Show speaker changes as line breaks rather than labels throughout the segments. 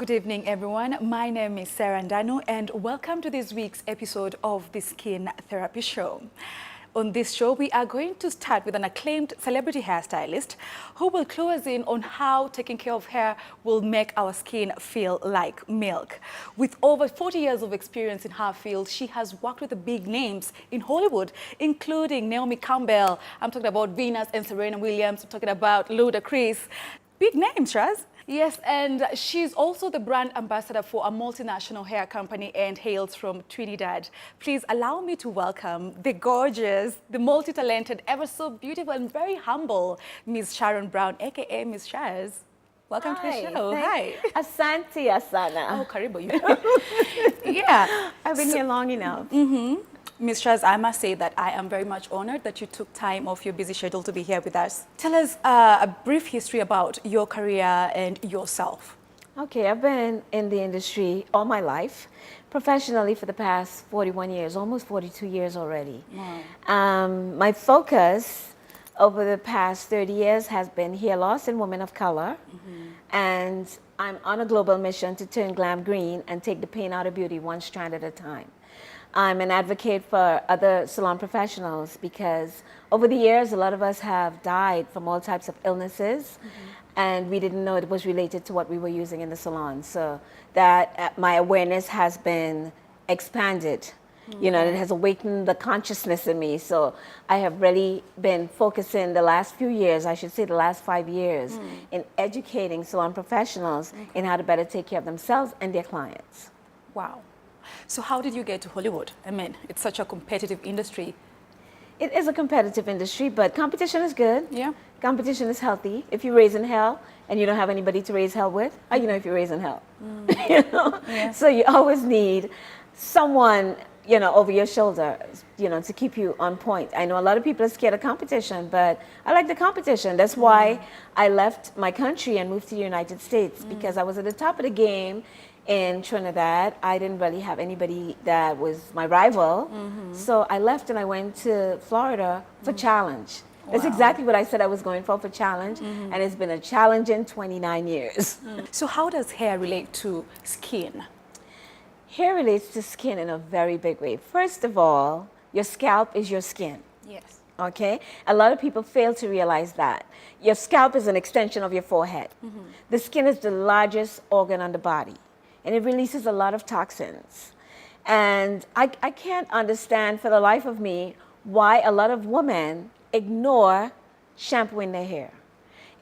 Good evening, everyone. My name is Sarah Ndano, and welcome to this week's episode of the Skin Therapy Show. On this show, we are going to start with an acclaimed celebrity hairstylist who will clue us in on how taking care of hair will make our skin feel like milk. With over 40 years of experience in her field, she has worked with the big names in Hollywood, including Naomi Campbell. I'm talking about Venus and Serena Williams. I'm talking about Ludacris. Big names, Shaz. Yes, and she's also the brand ambassador for a multinational hair company and hails from Trinidad. Please allow me to welcome the gorgeous, the multi-talented, ever so beautiful and very humble Ms. Sharon Brown, aka Ms. Shaz. Welcome to the show. Hi.
Asante Asana.
Oh, Karibu. Yeah.
I've been here long enough.
Ms. Shaz, I must say that I am very much honored that you took time off your busy schedule to be here with us. Tell us a brief history about your career and yourself.
Okay, I've been in the industry all my life, professionally for the past 41 years, almost 42 years already.
Wow.
My focus over the past 30 years has been hair loss in women of color. And I'm on a global mission to turn glam green and take the pain out of beauty one strand at a time. I'm an advocate for other salon professionals because over the years, a lot of us have died from all types of illnesses, and we didn't know it was related to what we were using in the salon. So that my awareness has been expanded. You know, it has awakened the consciousness in me. So I have really been focusing the last few years, I should say the last 5 years, in educating salon professionals in how to better take care of themselves and their clients.
Wow. So how did you get to Hollywood? I mean, it's such a competitive industry.
It is a competitive industry, but competition is good.
Yeah.
Competition is healthy. If you're raising hell and you don't have anybody to raise hell with, how do you know if you're raising hell? You know?
Yeah.
So you always need someone, you know, over your shoulder, you know, to keep you on point. I know a lot of people are scared of competition, but I like the competition. That's why I left my country and moved to the United States, because I was at the top of the game in Trinidad. I didn't really have anybody that was my rival. So I left and I went to Florida for challenge. That's exactly what I said I was going for challenge. And it's been a challenging 29 years.
So how does hair relate to skin?
Hair relates to skin in a very big way. First of all, your scalp is your skin.
Yes.
Okay? A lot of people fail to realize that. Your scalp is an extension of your forehead. The skin is the largest organ on the body, and it releases a lot of toxins. And I can't understand for the life of me why a lot of women ignore shampooing their hair.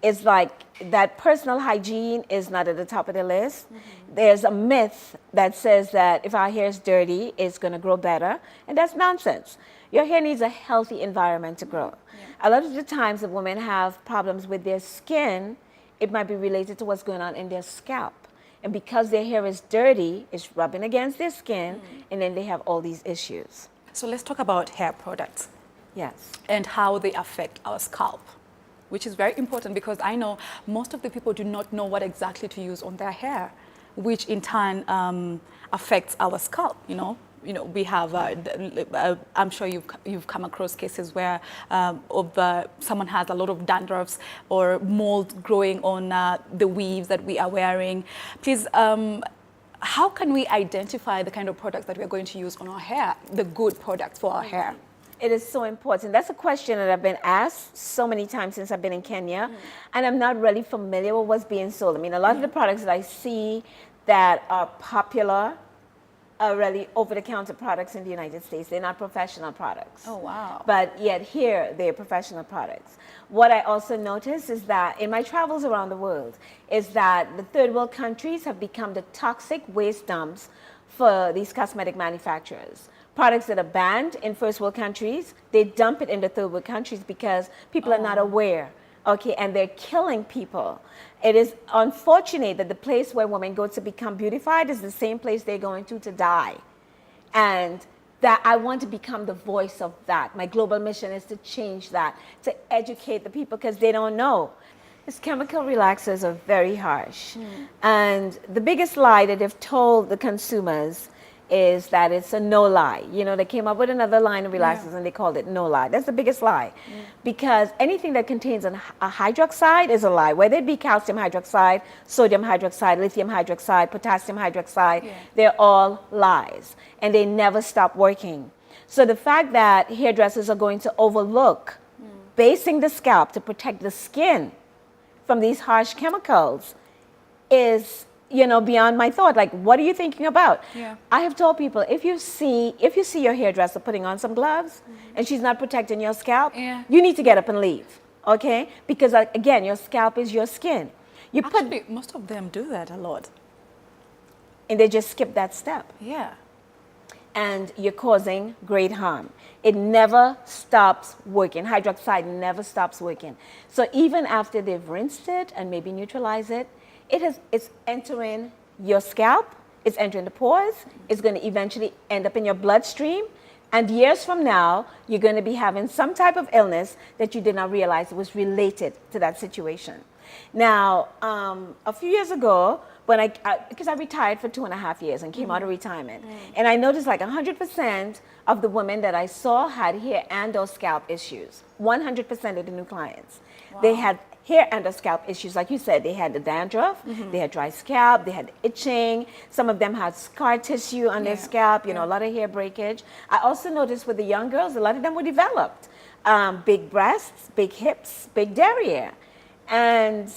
It's like that personal hygiene is not at the top of the list. There's a myth that says that if our hair is dirty, it's going to grow better, and that's nonsense. Your hair needs a healthy environment to grow. A lot of the times that women have problems with their skin, it might be related to what's going on in their scalp. And because their hair is dirty, it's rubbing against their skin, and then they have all these issues.
So let's talk about hair products
Yes.
and how they affect our scalp, which is very important because I know most of the people do not know what exactly to use on their hair, which in turn affects our scalp, you know. We have, I'm sure you've come across cases where someone has a lot of dandruffs or mold growing on the weaves that we are wearing. Please, how can we identify the kind of products that we're going to use on our hair, the good products for our hair?
It is so important. That's a question that I've been asked so many times since I've been in Kenya, and I'm not really familiar with what's being sold. I mean, a lot of the products that I see that are popular are really over-the-counter products in the United States. They're not professional products.
Oh, wow.
But yet here, they're professional products. What I also notice is that in my travels around the world, is that the third world countries have become the toxic waste dumps for these cosmetic manufacturers. Products that are banned in first world countries, they dump it in the third world countries because people are not aware. Okay, and they're killing people. It is unfortunate that the place where women go to become beautified is the same place they're going to die. And that I want to become the voice of that. My global mission is to change that, to educate the people because they don't know. These chemical relaxers are very harsh. And the biggest lie that they've told the consumers is that it's a no lie. You know, they came up with another line of relaxers and they called it no lie. That's the biggest lie. Because anything that contains a hydroxide is a lie, whether it be calcium hydroxide, sodium hydroxide, lithium hydroxide, potassium hydroxide, they're all lies. And they never stop working. So the fact that hairdressers are going to overlook basing the scalp to protect the skin from these harsh chemicals is, you know, beyond my thought. Like, what are you thinking about?
Yeah.
I have told people, if you see your hairdresser putting on some gloves and she's not protecting your scalp, you need to get up and leave, okay? Because again, your scalp is your skin.
Actually, most of them do that a lot.
And they just skip that step.
Yeah.
And you're causing great harm. It never stops working. Hydroxide never stops working. So even after they've rinsed it and maybe neutralized it, it's entering your scalp, it's entering the pores, it's going to eventually end up in your bloodstream. And years from now, you're going to be having some type of illness that you did not realize was related to that situation. Now, a few years ago, when because I retired for 2.5 years and came out of retirement, and I noticed like 100% of the women that I saw had hair and or scalp issues. 100% of the new clients. Wow. They had hair and or scalp issues. Like you said, they had the dandruff, they had dry scalp, they had itching. Some of them had scar tissue on their scalp, you know, a lot of hair breakage. I also noticed with the young girls, a lot of them were developed. Big breasts, big hips, big derriere. And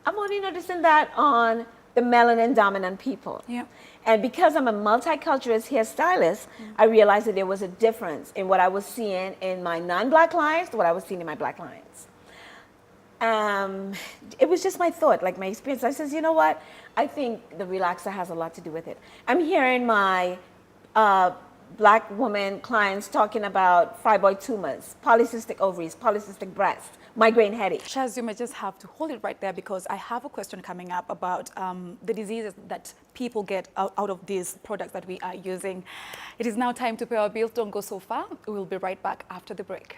I'm only noticing that on the melanin dominant people. Yeah. And because I'm a multiculturalist hairstylist, I realized that there was a difference in what I was seeing in my non-black clients to what I was seeing in my black clients. It was just my thought, like my experience. I says, you know what? I think the relaxer has a lot to do with it. I'm hearing my black woman clients talking about fibroid tumors, polycystic ovaries, polycystic breast, migraine headache.
Shaz, you may just have to hold it right there because I have a question coming up about the diseases that people get out of these products that we are using. It is now time to pay our bills. Don't go so far. We will be right back after the break.